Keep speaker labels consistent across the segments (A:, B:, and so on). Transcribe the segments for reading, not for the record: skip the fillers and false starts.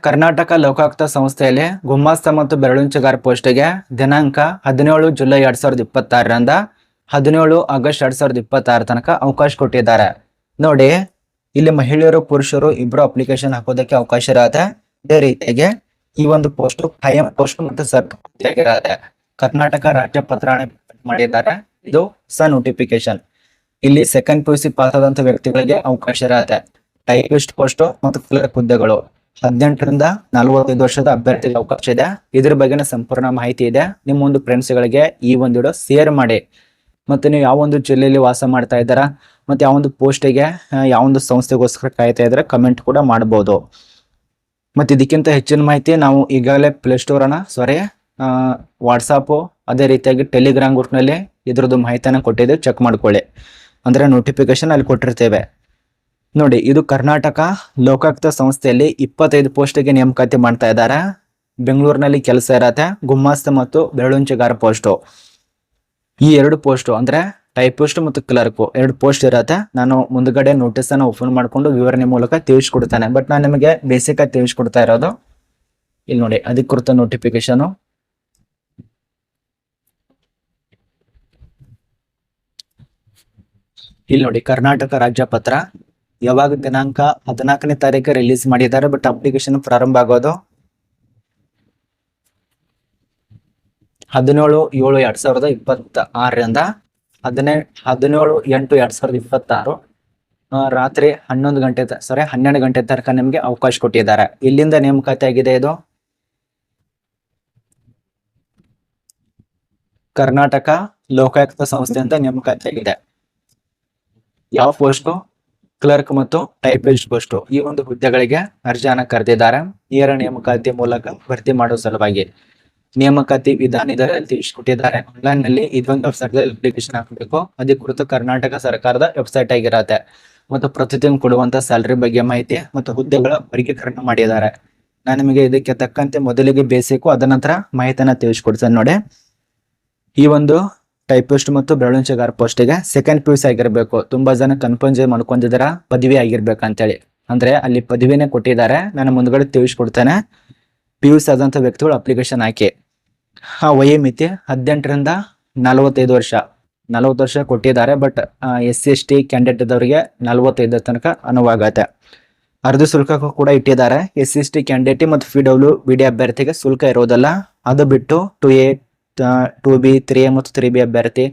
A: ಕರ್ನಾಟಕ ಲೋಕಾಯುಕ್ತ ಸಂಸ್ಥೆಯಲ್ಲಿ ಗುಮಾಸ್ತ ಮತ್ತು ಬೆರಳುಂಚುಗಾರ ಪೋಸ್ಟ್ಗೆ ದಿನಾಂಕ 17 ಜುಲೈ 2026ರಿಂದ 17 ಆಗಸ್ಟ್ 2026 ತನಕ ಅವಕಾಶ ಕೊಟ್ಟಿದ್ದಾರೆ. ನೋಡಿ, ಇಲ್ಲಿ ಮಹಿಳೆಯರು ಪುರುಷರು ಇಬ್ರು ಅಪ್ಲಿಕೇಶನ್ ಹಾಕೋದಕ್ಕೆ ಅವಕಾಶ ಇರುತ್ತೆ. ಇದೇ ರೀತಿಯಾಗಿ ಈ ಒಂದು ಪೋಸ್ಟ್ ಖಾಯಂ ಪೋಸ್ಟ್ ಮತ್ತು ಸರ್ಕಾರಿ ಕರ್ನಾಟಕ ರಾಜ್ಯ ಪತ್ರಾಣೆ ಮಾಡಿದ್ದಾರೆ. ಇದು ಹೊಸ ನೋಟಿಫಿಕೇಶನ್. ಇಲ್ಲಿ ಸೆಕೆಂಡ್ PUC ಪಾಸ್ ಆದಂತ ವ್ಯಕ್ತಿಗಳಿಗೆ ಅವಕಾಶ ಇರುತ್ತೆ. ಟೈಪಿಸ್ಟ್ ಪೋಸ್ಟ್ ಮತ್ತು ಕ್ಲರ್ಕ್ ಹುದ್ದೆಗಳು 18 ರಿಂದ 45 ವರ್ಷದ ಅಭ್ಯರ್ಥಿಗೆ ಅವಕಾಶ ಇದೆ. ಇದ್ರ ಬಗ್ಗೆನ ಸಂಪೂರ್ಣ ಮಾಹಿತಿ ಇದೆ. ನಿಮ್ಮ ಒಂದು ಫ್ರೆಂಡ್ಸ್ ಗಳಿಗೆ ಈ ಒಂದು ವಿಡಿಯೋ ಶೇರ್ ಮಾಡಿ. ಮತ್ತೆ ನೀವು ಯಾವ ಒಂದು ಜಿಲ್ಲೆಯಲ್ಲಿ ವಾಸ ಮಾಡ್ತಾ ಇದ್ದೀರಾ, ಮತ್ತೆ ಯಾವ ಒಂದು ಪೋಸ್ಟಿಗೆ ಯಾವ ಒಂದು ಸಂಸ್ಥೆಗೋಸ್ಕರ ಕಾಯ್ತಾ ಇದ್ರೆ ಕಮೆಂಟ್ ಕೂಡ ಮಾಡಬಹುದು. ಮತ್ತೆ ಇದಕ್ಕಿಂತ ಹೆಚ್ಚಿನ ಮಾಹಿತಿ ನಾವು ಈಗಾಗಲೇ ಪ್ಲೇಸ್ಟೋರ್ ವಾಟ್ಸಾಪ್ ಅದೇ ರೀತಿಯಾಗಿ ಟೆಲಿಗ್ರಾಮ್ ಗ್ರೂಪ್ ನಲ್ಲಿ ಇದ್ರದ್ದು ಮಾಹಿತಿಯನ್ನು ಕೊಟ್ಟಿದ್ದೇವೆ, ಚೆಕ್ ಮಾಡ್ಕೊಳ್ಳಿ. ಅಂದ್ರೆ ನೋಟಿಫಿಕೇಶನ್ ಅಲ್ಲಿ ಕೊಟ್ಟಿರ್ತೇವೆ. ನೋಡಿ, ಇದು ಕರ್ನಾಟಕ ಲೋಕಾಯುಕ್ತ ಸಂಸ್ಥೆಯಲ್ಲಿ 25 ಪೋಸ್ಟ್ಗೆ ನೇಮಕಾತಿ ಮಾಡ್ತಾ ಇದ್ದಾರೆ. ಬೆಂಗಳೂರಿನಲ್ಲಿ ಕೆಲಸ ಇರತ್ತೆ. ಗುಮಾಸ್ತ ಮತ್ತು ಬೆರಳುಂಚುಗಾರ ಪೋಸ್ಟ್, ಈ 2 ಪೋಸ್ಟ್ ಅಂದ್ರೆ ಟೈಪಿಸ್ಟ್ ಮತ್ತು ಕ್ಲರ್ಕ್ 2 ಪೋಸ್ಟ್ ಇರತ್ತೆ. ನಾನು ಮುಂದ್ಗಡೆ ನೋಟಿಸ್ ಅನ್ನು ಓಪನ್ ಮಾಡ್ಕೊಂಡು ವಿವರಣೆ ಮೂಲಕ ತಿಳಿಸ್ಕೊಡ್ತಾನೆ. ಬಟ್ ನಾನು ನಿಮಗೆ ಬೇಸಿಕ್ ಆಗಿ ತಿಳಿಸ್ಕೊಡ್ತಾ ಇರೋದು ಇಲ್ಲಿ ನೋಡಿ, ಅಧಿಕೃತ ನೋಟಿಫಿಕೇಶನ್. ಇಲ್ಲಿ ನೋಡಿ, ಕರ್ನಾಟಕ ರಾಜ್ಯ ಪತ್ರ ಯಾವಾಗ ದಿನಾಂಕ 14ನೇ ತಾರೀಕು ರಿಲೀಸ್ ಮಾಡಿದ್ದಾರೆ. ಬಟ್ ಅಪ್ಲಿಕೇಶನ್ ಪ್ರಾರಂಭ ಆಗೋದು 17/7/2026ರಿಂದ 17/8/2026 ರಾತ್ರಿ 12 ಗಂಟೆ ತನಕ ನಿಮ್ಗೆ ಅವಕಾಶ ಕೊಟ್ಟಿದ್ದಾರೆ. ಇಲ್ಲಿಂದ ನೇಮಕಾತಿ ಆಗಿದೆ. ಇದು ಕರ್ನಾಟಕ ಲೋಕಾಯುಕ್ತ ಸಂಸ್ಥೆ ಅಂತ ನೇಮಕಾತಿ ಆಗಿದೆ. ಯಾವ ಪೋಸ್ಟ್? ಕ್ಲರ್ಕ್ ಮತ್ತು ಟೈಪಿಸ್ಟ್ ಪೋಸ್ಟ್. ಈ ಒಂದು ಹುದ್ದೆಗಳಿಗೆ ಅರ್ಜಿಯನ್ನು ಕರೆದಿದ್ದಾರೆ. ನೇರ ನೇಮಕಾತಿ ಮೂಲಕ ಭರ್ತಿ ಮಾಡೋ ಸಲುವಾಗಿ ನೇಮಕಾತಿ ವಿಧಾನ ಇದರಲ್ಲಿ ತಿಳಿಸಿಕೊಟ್ಟಿದ್ದಾರೆ. ಆನ್ಲೈನ್ ನಲ್ಲಿ ಇದೊಂದು ವೆಬ್ಸೈಟ್ ಅಪ್ಲಿಕೇಶನ್ ಹಾಕಬೇಕು. ಅಧಿಕೃತ ಕರ್ನಾಟಕ ಸರ್ಕಾರದ ವೆಬ್ಸೈಟ್ ಆಗಿರತ್ತೆ. ಮತ್ತು ಪ್ರತಿದಿನ ಕೊಡುವಂತ ಸ್ಯಾಲರಿ ಬಗ್ಗೆ ಮಾಹಿತಿ ಮತ್ತು ಹುದ್ದೆಗಳ ವರ್ಗೀಕರಣ ಮಾಡಿದ್ದಾರೆ. ನಾನು ನಿಮಗೆ ಇದಕ್ಕೆ ತಕ್ಕಂತೆ ಮೊದಲಿಗೆ ಬೇಸಿಕ್, ಅದ ನಂತರ ಮಾಹಿತಿಯನ್ನ ತಿಳಿಸ್ಕೊಡ್ತೇನೆ. ನೋಡಿ, ಈ ಒಂದು ಟೈಪಿಸ್ಟ್ ಮತ್ತು ಬೆರಳುಂಚುಗಾರ ಪೋಸ್ಟಿಗೆ ಸೆಕೆಂಡ್ PUC ಆಗಿರ್ಬೇಕು. ತುಂಬಾ ಜನ ಕನ್ಫ್ಯೂಸ್ ಮಾಡ್ಕೊಂಡಿದಾರ ಪದವಿ ಆಗಿರ್ಬೇಕಂತೇಳಿ. ಅಂದ್ರೆ ಅಲ್ಲಿ ಪದವಿನೇ ಕೊಟ್ಟಿದ್ದಾರೆ. ನಾನು ಮುಂದ್ಗಡೆ ತಿಳಿಸ್ಕೊಡ್ತೇನೆ. PUC ಆದಂತ ವ್ಯಕ್ತಿಗಳು ಅಪ್ಲಿಕೇಶನ್ ಹಾಕಿ. ವಯೋಮಿತಿ 18 ರಿಂದ 45 ವರ್ಷ. 40 ವರ್ಷ ಕೊಟ್ಟಿದ್ದಾರೆ. ಬಟ್ SC/ST ಕ್ಯಾಂಡಿಡೇಟ್ ಇದ್ದವರಿಗೆ 45 ತನಕ ಅನುವಾಗತ್ತೆ. ಅರ್ಧ ಶುಲ್ಕ ಕೂಡ ಇಟ್ಟಿದ್ದಾರೆ. SC/ST ಕ್ಯಾಂಡಿಡೇಟ್ ಮತ್ತು PWBD ಅಭ್ಯರ್ಥಿಗೆ ಶುಲ್ಕ ಇರೋದಲ್ಲ. ಅದು ಬಿಟ್ಟು 2A 2B 3A ಮತ್ತು 3B ಅಭ್ಯರ್ಥಿ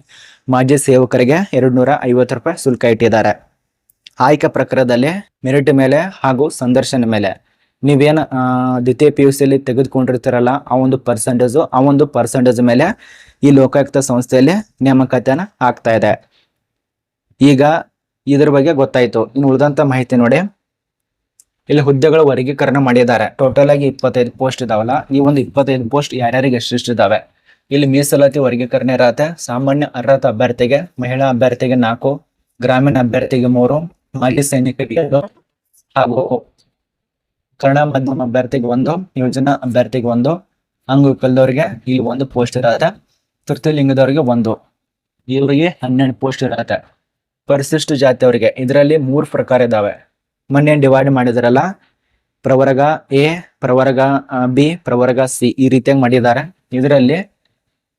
A: ಮಾಜಿ ಸೇವಕರಿಗೆ 250 ರೂಪಾಯಿ ಶುಲ್ಕ ಇಟ್ಟಿದ್ದಾರೆ. ಆಯ್ಕೆ ಪ್ರಕಾರದಲ್ಲಿ ಮೆರಿಟ್ ಮೇಲೆ ಹಾಗೂ ಸಂದರ್ಶನ ಮೇಲೆ ನೀವೇನು ದ್ವಿತೀಯ PUC ತೆಗೆದುಕೊಂಡಿರ್ತೀರಲ್ಲ, ಆ ಒಂದು ಪರ್ಸೆಂಟೇಜ್ ಮೇಲೆ ಈ ಲೋಕಾಯುಕ್ತ ಸಂಸ್ಥೆಯಲ್ಲಿ ನೇಮಕಾತಿಯನ್ನ ಆಗ್ತಾ ಇದೆ. ಈಗ ಇದ್ರ ಬಗ್ಗೆ ಗೊತ್ತಾಯ್ತು. ಇನ್ನು ಉಳಿದಂತ ಮಾಹಿತಿ ನೋಡಿ, ಇಲ್ಲಿ ಹುದ್ದೆಗಳ ವರ್ಗೀಕರಣ ಮಾಡಿದ್ದಾರೆ. ಟೋಟಲ್ ಆಗಿ 25 ಪೋಸ್ಟ್ ಇದಾವಲ್ಲ, ಈ ಒಂದು 25 ಪೋಸ್ಟ್ ಯಾರ್ಯಾರಿಗೆ ಎಷ್ಟೆಷ್ಟು ಇದಾವೆ. ಇಲ್ಲಿ ಮೀಸಲಾತಿ ವರ್ಗೀಕರಣ ಇರತ್ತೆ. ಸಾಮಾನ್ಯ ಅರ್ಹತಾ ಅಭ್ಯರ್ಥಿಗೆ, ಮಹಿಳಾ ಅಭ್ಯರ್ಥಿಗೆ 4, ಗ್ರಾಮೀಣ ಅಭ್ಯರ್ಥಿಗೆ 3, ಮಾಜಿ ಸೈನಿಕರಿಗೆ 2 ಹಾಗೂ ಕನ್ನಡ ಮಾಧ್ಯಮ ಅಭ್ಯರ್ಥಿಗೆ 1, ಯೋಜನಾ ಅಭ್ಯರ್ಥಿಗೆ 1, ಅಂಗವಿಕಲದವರಿಗೆ ಇಲ್ಲಿ 1 ಪೋಸ್ಟ್ ಇರತ್ತೆ. ತೃತೀಯ ಲಿಂಗದವರಿಗೆ 1, ಇವರಿಗೆ 12 ಪೋಸ್ಟ್ ಇರತ್ತೆ. ಪರಿಶಿಷ್ಟ ಜಾತಿಯವರಿಗೆ ಇದರಲ್ಲಿ 3 ಪ್ರಕಾರ ಇದಾವೆ. ಮೊನ್ನೆ ಡಿವೈಡ್ ಮಾಡಿದ್ರಲ್ಲ, ಪ್ರವರ್ಗ A, ಪ್ರವರ್ಗ B, ಪ್ರವರ್ಗ C ಈ ರೀತಿಯಾಗಿ ಮಾಡಿದ್ದಾರೆ. ಇದರಲ್ಲಿ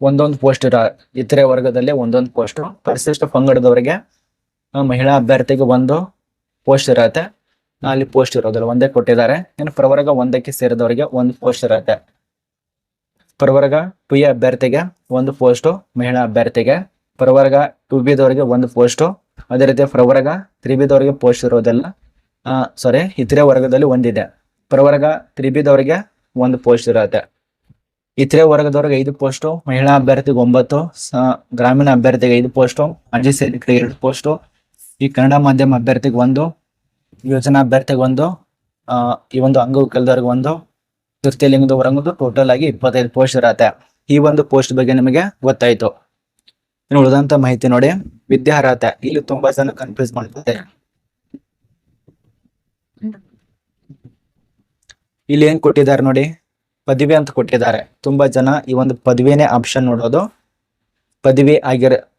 A: ಒಂದೊಂದು ಪೋಸ್ಟ್ ಇತರೆ ವರ್ಗದಲ್ಲಿ ಒಂದೊಂದು ಪೋಸ್ಟ್. ಪರಿಶಿಷ್ಟ ಪಂಗಡದವರಿಗೆ ಮಹಿಳಾ ಅಭ್ಯರ್ಥಿಗೆ 1 ಪೋಸ್ಟ್ ಇರತ್ತೆ. ಅಲ್ಲಿ ಪೋಸ್ಟ್ ಇರೋದಿಲ್ಲ, ಒಂದೇ ಕೊಟ್ಟಿದ್ದಾರೆ. ಇನ್ನು ಪ್ರವರ್ಗ 1ಕ್ಕೆ ಸೇರಿದವರಿಗೆ 1 ಪೋಸ್ಟ್ ಇರತ್ತೆ. ಪ್ರವರ್ಗ 2A ಅಭ್ಯರ್ಥಿಗೆ 1 ಪೋಸ್ಟ್, ಮಹಿಳಾ ಅಭ್ಯರ್ಥಿಗೆ. ಪ್ರವರ್ಗ 2B ದವರಿಗೆ 1 ಪೋಸ್ಟ್. ಅದೇ ರೀತಿ ಪ್ರವರ್ಗ 3B ದವರಿಗೆ ಪೋಸ್ಟ್ ಇರೋದಿಲ್ಲ. ಇತರೆ ವರ್ಗದಲ್ಲಿ ಒಂದಿದೆ. ಪ್ರವರ್ಗ 3B ದವರಿಗೆ 1 ಪೋಸ್ಟ್ ಇರತ್ತೆ. ಇತರೆ ವರ್ಗದವರಿಗೆ 5 ಪೋಸ್ಟ್, ಮಹಿಳಾ ಅಭ್ಯರ್ಥಿಗೆ 9, ಗ್ರಾಮೀಣ ಅಭ್ಯರ್ಥಿಗೆ 5 ಪೋಸ್ಟ್, ಮಾಜಿ ಸೈನಿಕರಿಗೆ 2 ಪೋಸ್ಟ್, ಈ ಕನ್ನಡ ಮಾಧ್ಯಮ ಅಭ್ಯರ್ಥಿಗೆ 1, ಯೋಜನಾ ಅಭ್ಯರ್ಥಿಗೆ 1, ಈ ಒಂದು ಅಂಗವಿಕಲದವರಿಗೆ 1, ತೃತೀಯ ಲಿಂಗದವರೆಗೂ ಟೋಟಲ್ ಆಗಿ 25 ಪೋಸ್ಟ್ ಇರತ್ತೆ. ಈ ಒಂದು ಪೋಸ್ಟ್ ಬಗ್ಗೆ ನಿಮಗೆ ಗೊತ್ತಾಯ್ತು. ಇನ್ನು ಉಳಿದಂತ ಮಾಹಿತಿ ನೋಡಿ, ವಿದ್ಯಾರ್ಹತೆ. ಇಲ್ಲಿ ತುಂಬಾ ಜನ ಕನ್ಫ್ಯೂಸ್ ಮಾಡ್ತಾರೆ. ಇಲ್ಲಿ ಏನ್ ಕೊಟ್ಟಿದ್ದಾರೆ ನೋಡಿ, ಪದವಿ ಅಂತ ಕೊಟ್ಟಿದ್ದಾರೆ. ತುಂಬಾ ಜನ ಈ ಒಂದು ಪದವಿನೇ ಆಪ್ಷನ್ ನೋಡೋದು. ಪದವಿ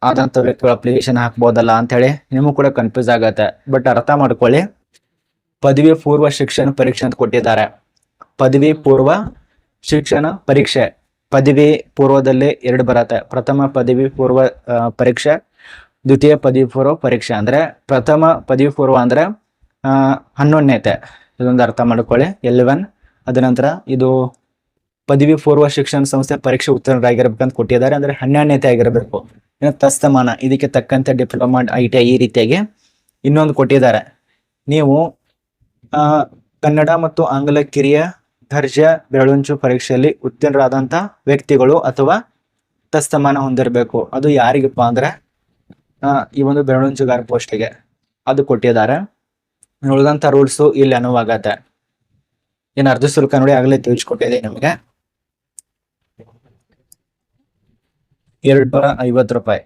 A: ಆದಂತ ವ್ಯಕ್ತಿಗಳು ಅಪ್ಲಿಕೇಶನ್ ಹಾಕ್ಬೋದಲ್ಲ ಅಂತ ಹೇಳಿ ನಿಮಗೂ ಕೂಡ ಕನ್ಫ್ಯೂಸ್ ಆಗತ್ತೆ. ಬಟ್ ಅರ್ಥ ಮಾಡ್ಕೊಳ್ಳಿ, ಪದವಿ ಪೂರ್ವ ಶಿಕ್ಷಣ ಪರೀಕ್ಷೆ ಅಂತ ಕೊಟ್ಟಿದ್ದಾರೆ. ಪದವಿ ಪೂರ್ವ ಶಿಕ್ಷಣ ಪರೀಕ್ಷೆ. ಪದವಿ ಪೂರ್ವದಲ್ಲಿ ಎರಡು ಬರತ್ತೆ. ಪ್ರಥಮ ಪದವಿ ಪೂರ್ವ ಪರೀಕ್ಷೆ, ದ್ವಿತೀಯ ಪದವಿ ಪೂರ್ವ ಪರೀಕ್ಷೆ. ಅಂದ್ರೆ ಪ್ರಥಮ ಪದವಿ ಪೂರ್ವ ಅಂದ್ರೆ 11ನೇತೆ, ಇದೊಂದು ಅರ್ಥ ಮಾಡ್ಕೊಳ್ಳಿ, L1. ಅದ ನಂತರ ಇದು ಪದವಿ ಪೂರ್ವ ಶಿಕ್ಷಣ ಸಂಸ್ಥೆ ಪರೀಕ್ಷೆ ಉತ್ತೀರ್ಣರಾಗಿರ್ಬೇಕಂತ ಕೊಟ್ಟಿದ್ದಾರೆ, ಅಂದ್ರೆ 12ನೇತೆ ಆಗಿರ್ಬೇಕು. ಇನ್ನು ತಸ್ತಮಾನ, ಇದಕ್ಕೆ ತಕ್ಕಂತೆ ಡಿಪ್ಲೊಮಾ, ITI ಈ ರೀತಿಯಾಗಿ ಇನ್ನೊಂದು ಕೊಟ್ಟಿದ್ದಾರೆ. ನೀವು ಕನ್ನಡ ಮತ್ತು ಆಂಗ್ಲ ಕಿರಿಯ ದರ್ಜೆ ಬೆರಳುಂಚು ಪರೀಕ್ಷೆಯಲ್ಲಿ ಉತ್ತೀರ್ಣರಾದಂತ ವ್ಯಕ್ತಿಗಳು ಅಥವಾ ತಸ್ತಮಾನ ಹೊಂದಿರಬೇಕು. ಅದು ಯಾರಿಗಪ್ಪ ಅಂದ್ರೆ ಈ ಒಂದು ಬೆರಳುಂಚುಗಾರ ಪೋಸ್ಟ್ಗೆ ಅದು ಕೊಟ್ಟಿದ್ದಾರೆ. ಉಳಿದಂತ ರೂಲ್ಸ್ ಇಲ್ಲಿ ಅನುವಾಗತ್ತೆ. ಏನ್ ಅರ್ಧ ಶುಲ್ಕ ನೋಡಿ ಆಗ್ಲೇ ತಿಳಿಸ್ಕೊಟ್ಟಿದೆ ನಿಮಗೆ. 250 ರೂಪಾಯಿ.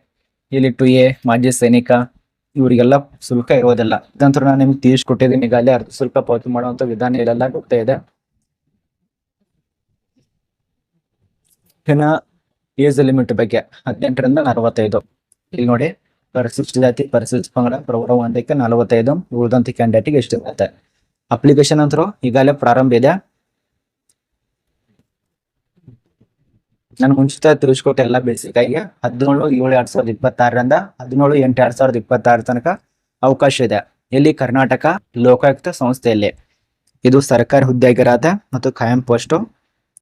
A: ಇಲ್ಲಿ ಟು ಮಾಜಿ ಸೈನಿಕ ಇವರಿಗೆಲ್ಲ ಶುಲ್ಕ ಇರೋದಿಲ್ಲ. ಇದಂತೂ ನಾನು ನಿಮ್ಗೆ ತಿಳಿಸ್ಕೊಟ್ಟಿದ್ದೀನಿ. ಈಗಾಗಲೇ ಅರ್ಧ ಶುಲ್ಕ ಪಾವತಿ ಮಾಡುವಂತ ವಿಧಾನ ಇಲ್ಲೆಲ್ಲ ಗೊತ್ತೇ ಇದೆ. ಇನ್ನ ಏಜ್ ಲಿಮಿಟ್ ಬಗ್ಗೆ 18ರಿಂದ 45. ಇಲ್ಲಿ ನೋಡಿ, ಪರಿಶಿಷ್ಟ ಜಾತಿ, ಪರಿಶಿಷ್ಟ ಪಂಗಡ, ಪ್ರವರ್ಗ 1ಕ್ಕೆ 45, ಉಳಿದಂತ ಕ್ಯಾಂಡಿಡೇಟ್ಗೆ ಎಷ್ಟು ಇರುತ್ತೆ. ಅಪ್ಲಿಕೇಶನ್ ಅಂತರೂ ಈಗಾಗಲೇ ಪ್ರಾರಂಭ ಇದೆ. ನಾನು ಮುಂಚಿತ ತಿಳಿಸ್ಕೊಟ್ಟೆ ಎಲ್ಲ ಬೇಸಿಕ್ ಆಗಿ 17/7/2026ರಿಂದ 17/8/2026 ತನಕ ಅವಕಾಶ ಇದೆ. ಇಲ್ಲಿ ಕರ್ನಾಟಕ ಲೋಕಾಯುಕ್ತ ಸಂಸ್ಥೆಯಲ್ಲಿ ಇದು ಸರ್ಕಾರಿ ಹುದ್ದೆ ಆಗಿರತ್ತೆ ಮತ್ತು ಖಾಯಂ ಪೋಸ್ಟ್.